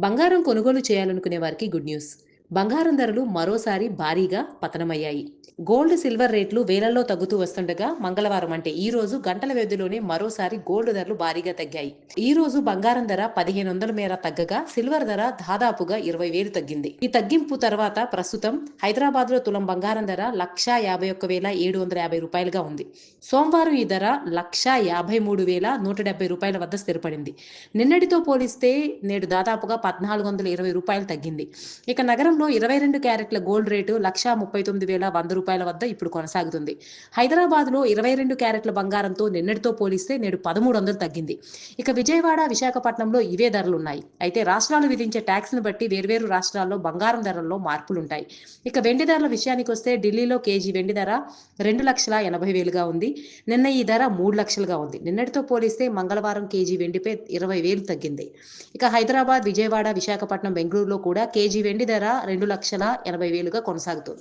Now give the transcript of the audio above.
బంగారం కొనుగోలు చేయాలనుకునే వారికి గుడ్ న్యూస్. బంగారం ధరలు మరోసారి భారీగా పతనమయ్యాయి. గోల్డ్, సిల్వర్ రేట్లు వేలల్లో తగ్గుతూ వస్తుండగా మంగళవారం అంటే ఈ రోజు గంటల వ్యవధిలోనే మరోసారి గోల్డ్ ధరలు భారీగా తగ్గాయి. ఈ రోజు బంగారం ధర 1500 మేర తగ్గగా సిల్వర్ ధర దాదాపుగా 20,000 తగ్గింది. ఈ తగ్గింపు తర్వాత ప్రస్తుతం హైదరాబాద్లో తులం బంగారం ధర 1,51,750 రూపాయలుగా ఉంది. సోమవారం ఈ ధర 1,53,170 రూపాయల వద్ద స్థిరపడింది. నిన్నటితో పోలిస్తే నేడు దాదాపుగా 1,420 రూపాయలు తగ్గింది. ఇక నగరంలో 22 క్యారెట్ల గోల్డ్ రేటు 1,39,100 రూపాయల వద్ద ఇప్పుడు కొనసాగుతుంది. హైదరాబాద్లో 22 క్యారెట్ల బంగారంతో నిన్నటితో పోలిస్తే నేడు 1,300 తగ్గింది. ఇక విజయవాడ, విశాఖపట్నంలో ఇవే ధరలున్నాయి. అయితే రాష్ట్రాలు విధించే ట్యాక్స్ను బట్టి వేర్వేరు రాష్ట్రాల్లో బంగారం ధరల్లో మార్పులుంటాయి. ఇక వెండి ధరల విషయానికొస్తే ఢిల్లీలో కేజీ వెండి ధర 2,80,000గా ఉంది. నిన్న ఈ ధర 3,00,000గా ఉంది. నిన్నటితో పోలిస్తే మంగళవారం కేజీ వెండిపై 20,000 తగ్గింది. ఇక హైదరాబాద్, విజయవాడ, విశాఖపట్నం, బెంగళూరులో కూడా కేజీ వెండి ధర 2,80,000గా కొనసాగుతుంది.